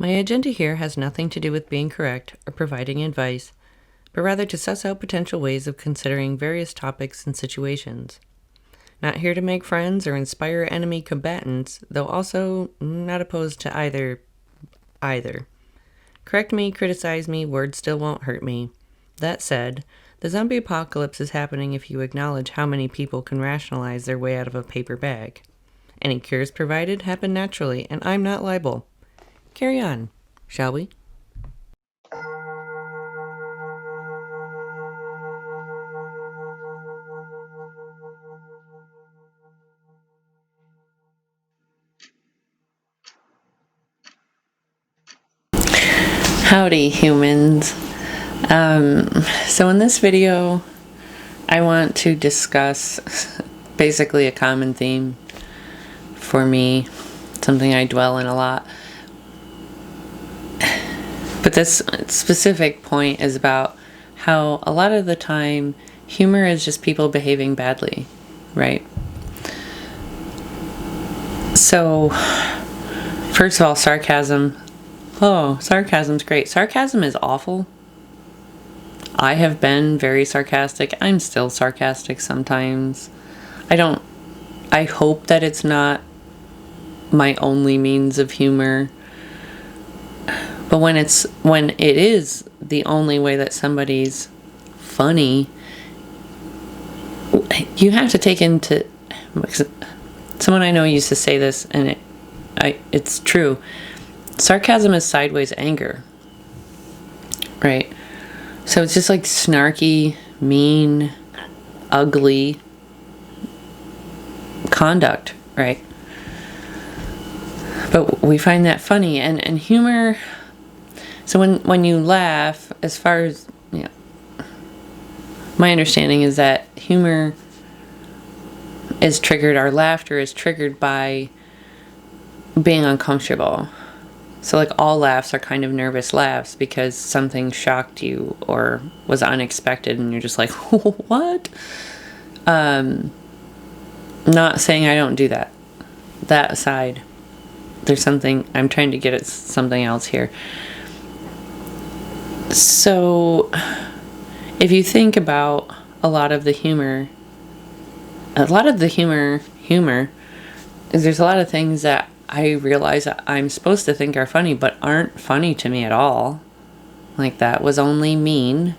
My agenda here has nothing to do with being correct or providing advice, but rather to suss out potential ways of considering various topics and situations. Not here to make friends or inspire enemy combatants, though also not opposed to either. Correct me, criticize me, words still won't hurt me. That said, the zombie apocalypse is happening if you acknowledge how many people can rationalize their way out of a paper bag. Any cures provided happen naturally, and I'm not liable. Carry on, shall we? Howdy, humans. So in this video, I want to discuss basically a common theme for me, something I dwell in a lot. But this specific point is about how a lot of the time humor is just people behaving badly, right? So, first of all, sarcasm. Oh, sarcasm's great. Sarcasm is awful. I have been very sarcastic. I'm still sarcastic sometimes. I hope that it's not my only means of humor. But when it is the only way that somebody's funny, you have to take into... Someone I know used to say this, and it's true. Sarcasm is sideways anger, right? So it's just like snarky, mean, ugly conduct, right? But we find that funny, and humor... So when you laugh, as far as, my understanding is that humor is triggered, our laughter is triggered by being uncomfortable. So like all laughs are kind of nervous laughs because something shocked you or was unexpected and you're just like, what? Not saying I don't do that. That aside, there's something, I'm trying to get at something else here. So, if you think about a lot of the humor is there's a lot of things that I realize I'm supposed to think are funny, but aren't funny to me at all. Like, that was only mean.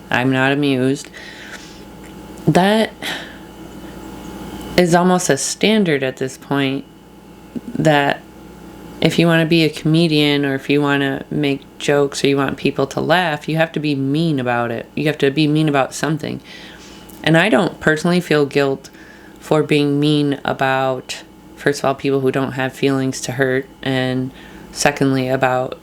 I'm not amused. That is almost a standard at this point, that if you want to be a comedian or if you want to make jokes or you want people to laugh, you have to be mean about it. You have to be mean about something. And I don't personally feel guilt for being mean about, first of all, people who don't have feelings to hurt, and secondly, about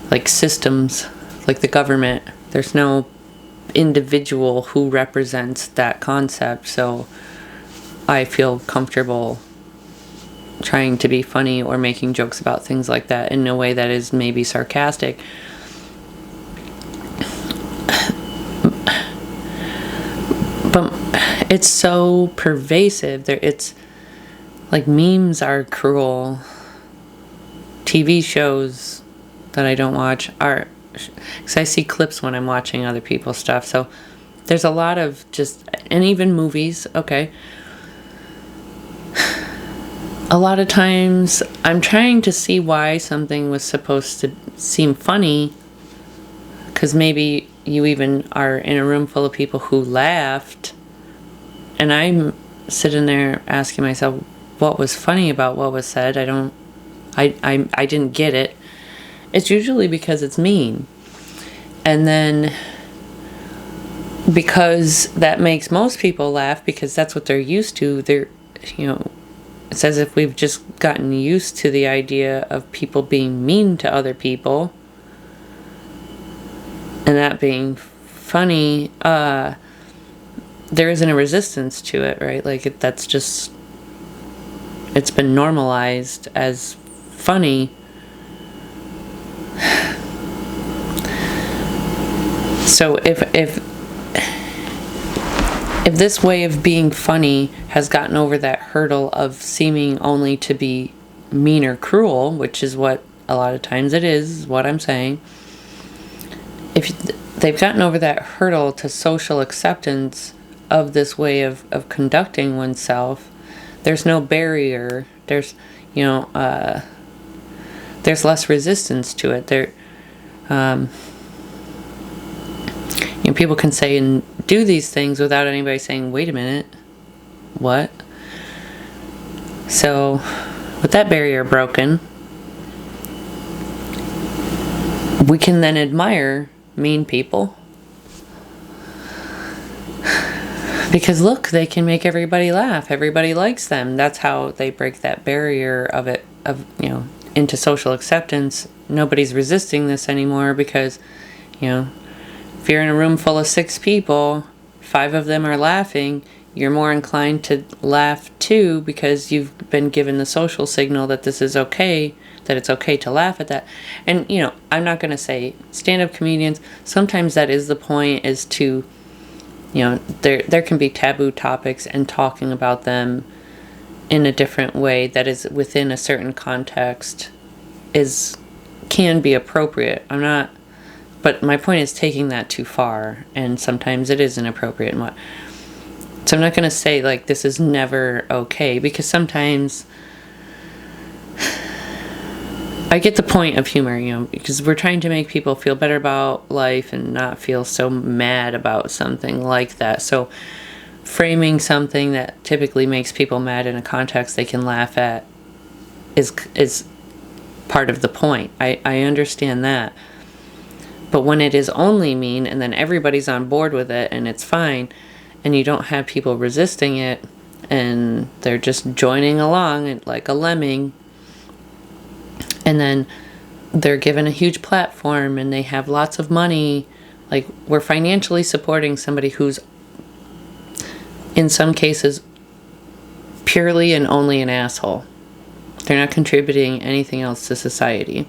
like systems, like the government. There's no individual who represents that concept, so I feel comfortable trying to be funny or making jokes about things like that in a way that is maybe sarcastic. But it's so pervasive. It's like memes are cruel. TV shows that I don't watch are, because I see clips when I'm watching other people's stuff. So there's a lot of just, and even movies, okay. A lot of times I'm trying to see why something was supposed to seem funny, because maybe you even are in a room full of people who laughed, and I'm sitting there asking myself what was funny about what was said. I didn't get it. It's usually because it's mean. And then because that makes most people laugh because that's what they're used to, it's as if we've just gotten used to the idea of people being mean to other people and that being funny. There isn't a resistance to it, right? Like, it's been normalized as funny. So if this way of being funny has gotten over that hurdle of seeming only to be mean or cruel, which is what a lot of times it is what I'm saying. If they've gotten over that hurdle to social acceptance of this way of conducting oneself, there's no barrier. There's, there's less resistance to it. People can say and do these things without anybody saying, wait a minute, what? So, with that barrier broken, we can then admire mean people. Because look, they can make everybody laugh. Everybody likes them. That's how they break that barrier into social acceptance. Nobody's resisting this anymore because, if you're in a room full of 6 people, 5 of them are laughing, you're more inclined to laugh too because you've been given the social signal that this is okay, that it's okay to laugh at that. And, I'm not going to say stand-up comedians, sometimes that is the point, is to, there can be taboo topics, and talking about them in a different way that is within a certain context can be appropriate. But my point is taking that too far, and sometimes it is inappropriate. So I'm not going to say, this is never okay, because sometimes I get the point of humor, because we're trying to make people feel better about life and not feel so mad about something like that. So framing something that typically makes people mad in a context they can laugh at is part of the point. I understand that. But when it is only mean, and then everybody's on board with it, and it's fine, and you don't have people resisting it, and they're just joining along like a lemming, and then they're given a huge platform, and they have lots of money, we're financially supporting somebody who's, in some cases, purely and only an asshole. They're not contributing anything else to society.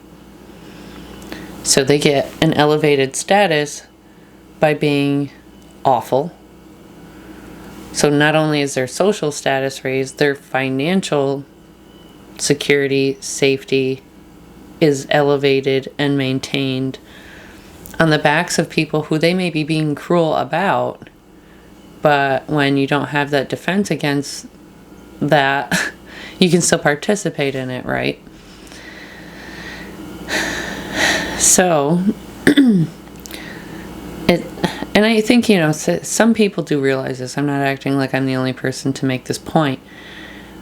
So they get an elevated status by being awful. So not only is their social status raised, their financial security, safety is elevated and maintained on the backs of people who they may be being cruel about. But when you don't have that defense against that, you can still participate in it, right? So, and I think, some people do realize this. I'm not acting like I'm the only person to make this point.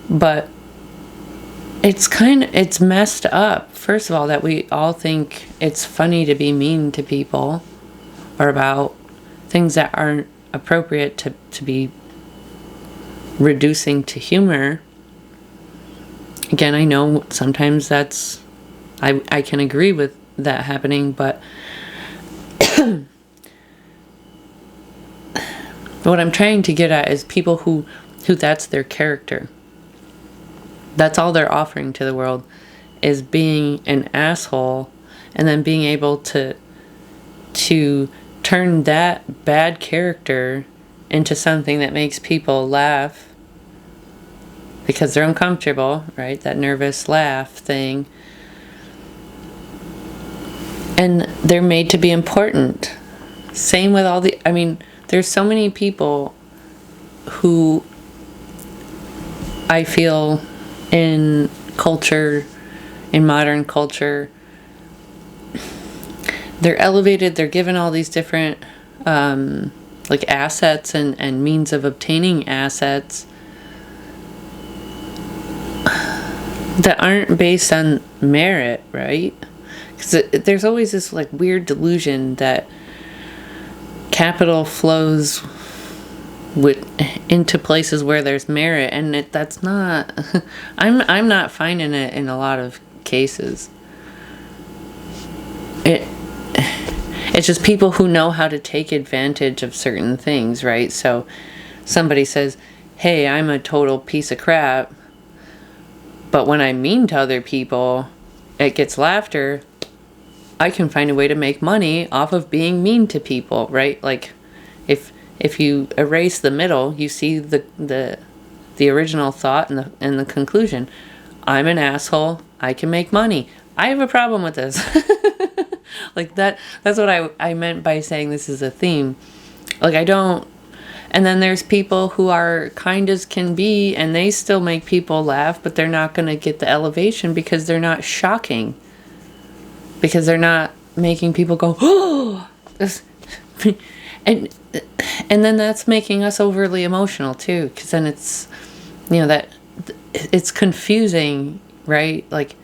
But it's messed up, first of all, that we all think it's funny to be mean to people or about things that aren't appropriate to be reducing to humor. Again, I know sometimes I can agree with that happening, but what I'm trying to get at is people who that's their character. That's all they're offering to the world, is being an asshole, and then being able to turn that bad character into something that makes people laugh because they're uncomfortable, right? That nervous laugh thing. And they're made to be important. Same with there's so many people who I feel in modern culture, they're elevated, they're given all these different assets and means of obtaining assets that aren't based on merit, right? Because there's always this weird delusion that capital flows into places where there's merit, and that's not. I'm not finding it in a lot of cases. It's just people who know how to take advantage of certain things, right? So somebody says, "Hey, I'm a total piece of crap," but when I'm mean to other people, it gets laughter. I can find a way to make money off of being mean to people, right? If you erase the middle, you see the original thought and the conclusion. I'm an asshole. I can make money. I have a problem with this. Like that's what I meant by saying this is a theme. Like I don't. And then there's people who are kind as can be, and they still make people laugh, but they're not going to get the elevation because they're not shocking. Because they're not making people go, oh! And then that's making us overly emotional too, because then it's, that it's confusing, right? Like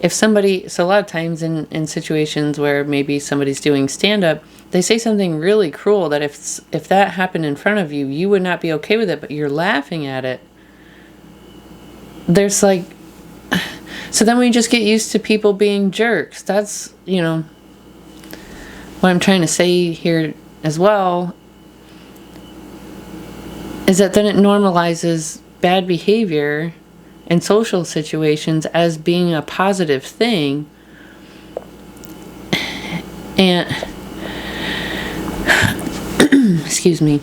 if somebody, so a lot of times in situations where maybe somebody's doing stand-up, they say something really cruel that if that happened in front of you, you would not be okay with it, but you're laughing at it. There's like, so then we just get used to people being jerks. That's, what I'm trying to say here as well, is that then it normalizes bad behavior in social situations as being a positive thing. And excuse me.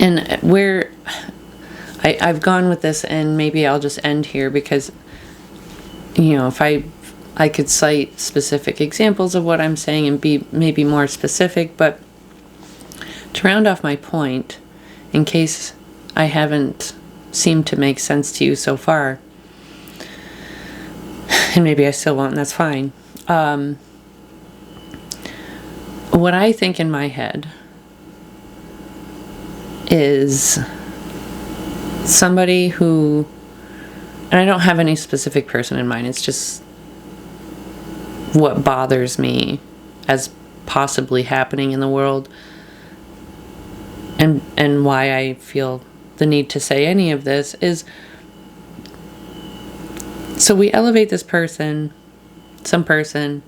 And where I've gone with this, and maybe I'll just end here because, if I could cite specific examples of what I'm saying and be maybe more specific, but to round off my point, in case I haven't seemed to make sense to you so far, and maybe I still won't, and that's fine. What I think in my head is somebody who, and I don't have any specific person in mind, it's just what bothers me as possibly happening in the world, and why I feel the need to say any of this is, so we elevate this person, some person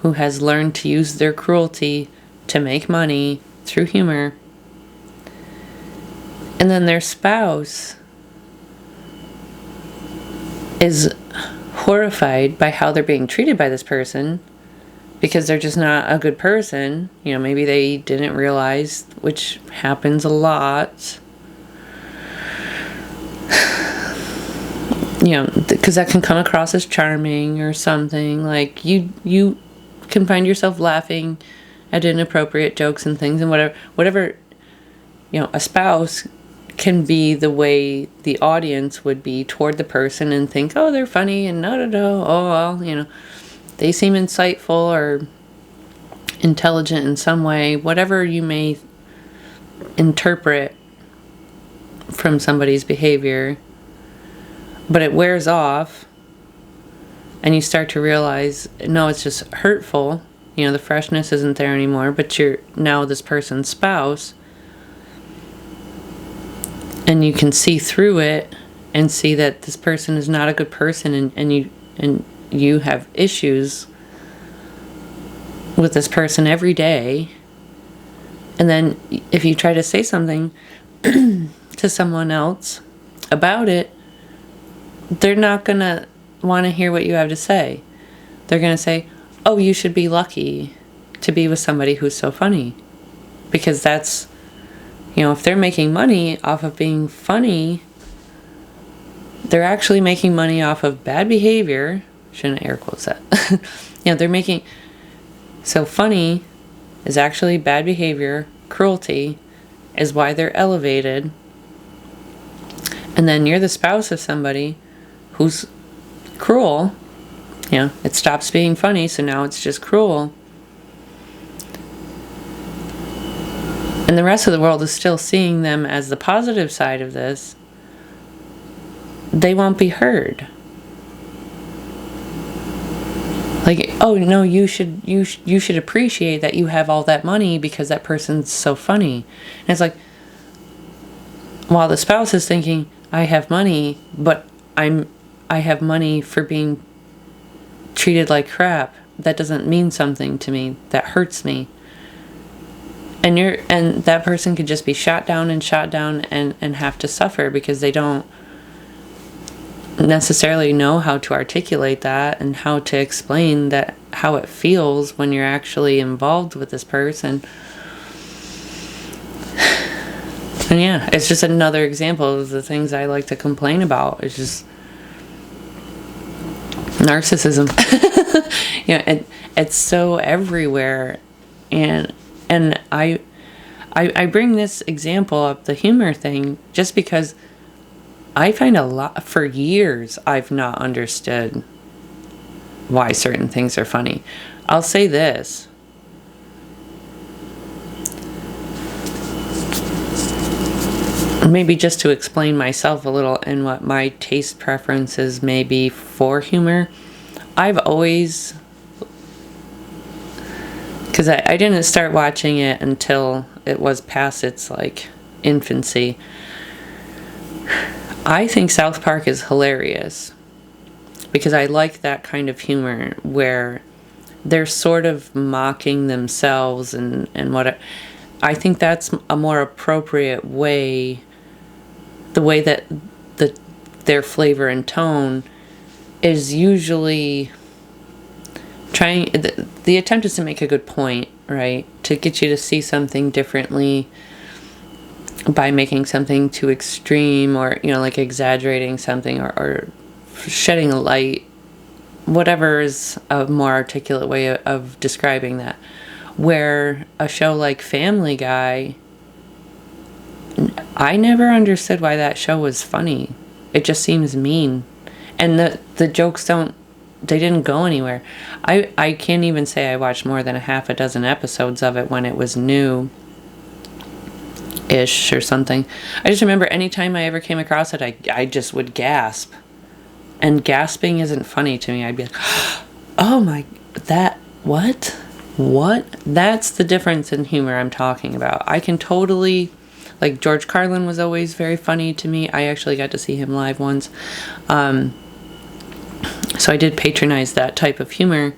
who has learned to use their cruelty to make money through humor, and then their spouse is horrified by how they're being treated by this person because they're just not a good person. Maybe they didn't realize, which happens a lot, because that can come across as charming or something. Like you can find yourself laughing at inappropriate jokes and things, and whatever a spouse can be the way the audience would be toward the person and think, oh, they're funny, and no, oh, well, they seem insightful or intelligent in some way, whatever you may interpret from somebody's behavior, but it wears off, and you start to realize, no, it's just hurtful, the freshness isn't there anymore, but you're now this person's spouse, and you can see through it and see that this person is not a good person, and you have issues with this person every day. And then if you try to say something to someone else about it, they're not going to want to hear what you have to say. They're going to say, oh, you should be lucky to be with somebody who's so funny. Because that's, if they're making money off of being funny, they're actually making money off of bad behavior. Shouldn't air quotes that. They're making, so funny is actually bad behavior. Cruelty is why they're elevated. And then you're the spouse of somebody who's cruel. It stops being funny, so now it's just cruel. And the rest of the world is still seeing them as the positive side of this. They won't be heard. Like, oh no, you should appreciate that you have all that money because that person's so funny. And it's like, while the spouse is thinking, I have money, but I have money for being treated like crap. That doesn't mean something to me. That hurts me. And that person could just be shot down and have to suffer because they don't necessarily know how to articulate that and how to explain that, how it feels when you're actually involved with this person. And yeah, it's just another example of the things I like to complain about. It's just, narcissism. It's so everywhere. And I bring this example of the humor thing just because I find for years I've not understood why certain things are funny. I'll say this. Maybe just to explain myself a little and what my taste preferences may be for humor. I've always... Because I didn't start watching it until it was past its, infancy. I think South Park is hilarious. Because I like that kind of humor where they're sort of mocking themselves and what... I think that's a more appropriate way... The way that their flavor and tone is usually... The attempt is to make a good point, right? To get you to see something differently by making something too extreme or, exaggerating something or shedding a light. Whatever is a more articulate way of describing that. Where a show like Family Guy, I never understood why that show was funny. It just seems mean. And the jokes they didn't go anywhere. I can't even say I watched more than a half a dozen episodes of it when it was new-ish or something. I just remember anytime I ever came across it, I just would gasp. And gasping isn't funny to me. I'd be like, oh my, what? What? That's the difference in humor I'm talking about. I can totally... George Carlin was always very funny to me. I actually got to see him live once. So I did patronize that type of humor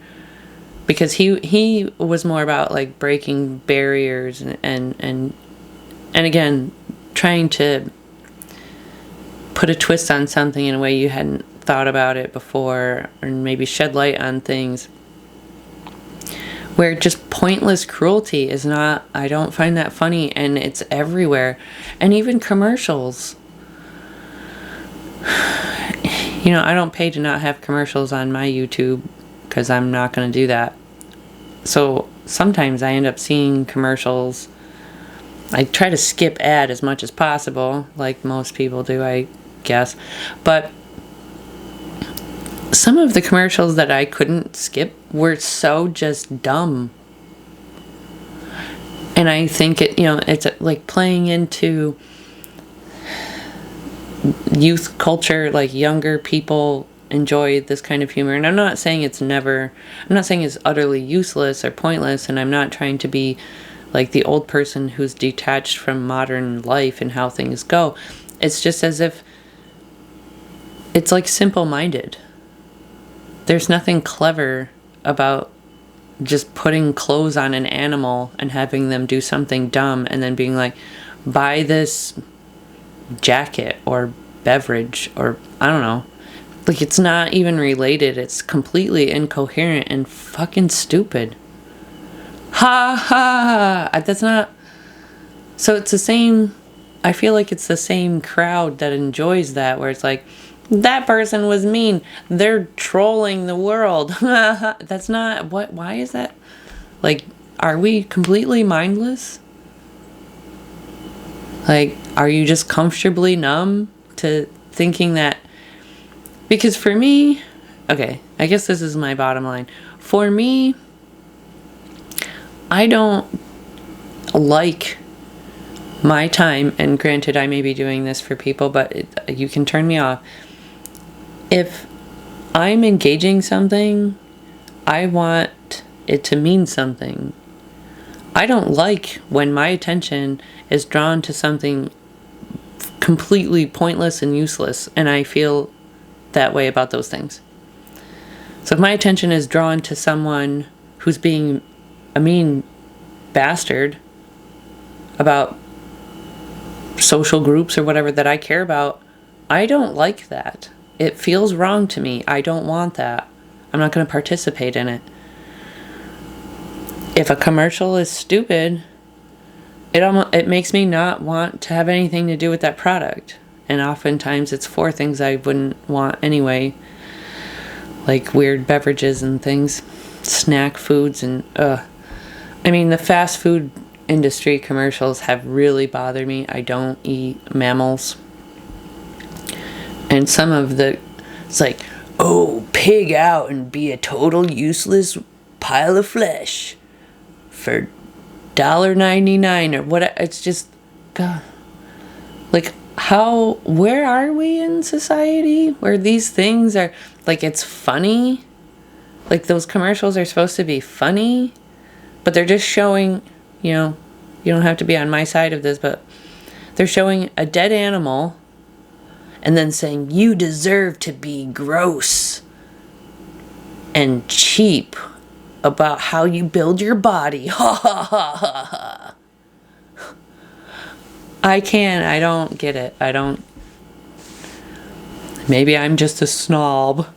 because he was more about breaking barriers and again trying to put a twist on something in a way you hadn't thought about it before, or maybe shed light on things where just pointless cruelty is not... I don't find that funny, and it's everywhere. And even commercials. I don't pay to not have commercials on my YouTube because I'm not going to do that. So sometimes I end up seeing commercials. I try to skip ad as much as possible, like most people do, I guess. But some of the commercials that I couldn't skip were so just dumb. And I think it's like playing into youth culture, younger people enjoy this kind of humor. And I'm not saying it's utterly useless or pointless, and I'm not trying to be like the old person who's detached from modern life and how things go. It's just as if it's simple-minded. There's nothing clever about just putting clothes on an animal and having them do something dumb and then being like, buy this jacket or beverage, or I don't know. It's not even related. It's completely incoherent and fucking stupid. Ha ha! That's not... So it's the same... I feel like it's the same crowd that enjoys that, where it's like, that person was mean. They're trolling the world. That's not... What? Why is that? Are we completely mindless? Are you just comfortably numb to thinking that... Because for me... Okay, I guess this is my bottom line. For me, I don't like my time, and granted I may be doing this for people, but you can turn me off. If I'm engaging something, I want it to mean something. I don't like when my attention is drawn to something completely pointless and useless, and I feel that way about those things. So if my attention is drawn to someone who's being a mean bastard about social groups or whatever that I care about, I don't like that. It feels wrong to me. I don't want that. I'm not going to participate in it. If a commercial is stupid, it makes me not want to have anything to do with that product. And oftentimes it's for things I wouldn't want anyway. like weird beverages and things, snack foods, and I mean, the fast food industry commercials have really bothered me. I don't eat mammals. And some of it's like, oh, pig out and be a total useless pile of flesh for $1.99 or what. It's just, God. Like, where are we in society where these things are, like, it's funny? Like, those commercials are supposed to be funny, but they're just showing, you don't have to be on my side of this, but they're showing a dead animal and then saying, you deserve to be gross and cheap about how you build your body. Ha ha ha ha ha. I don't get it. Maybe I'm just a snob.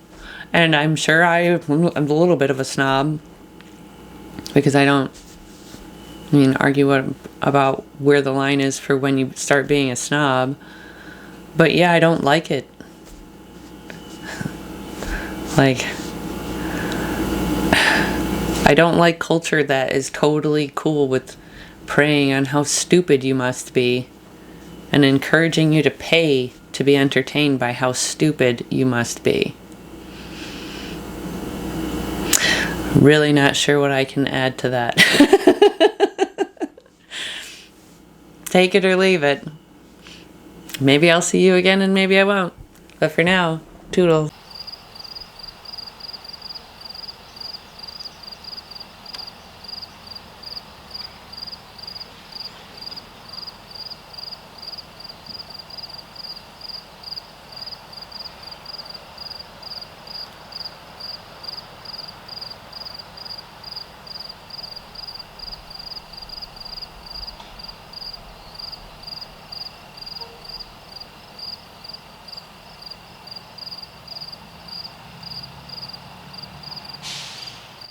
And I'm sure I'm a little bit of a snob. Because I don't argue about where the line is for when you start being a snob. But yeah, I don't like it. Like, I don't like culture that is totally cool with preying on how stupid you must be and encouraging you to pay to be entertained by how stupid you must be. Really not sure what I can add to that. Take it or leave it. Maybe I'll see you again and maybe I won't. But for now, toodles.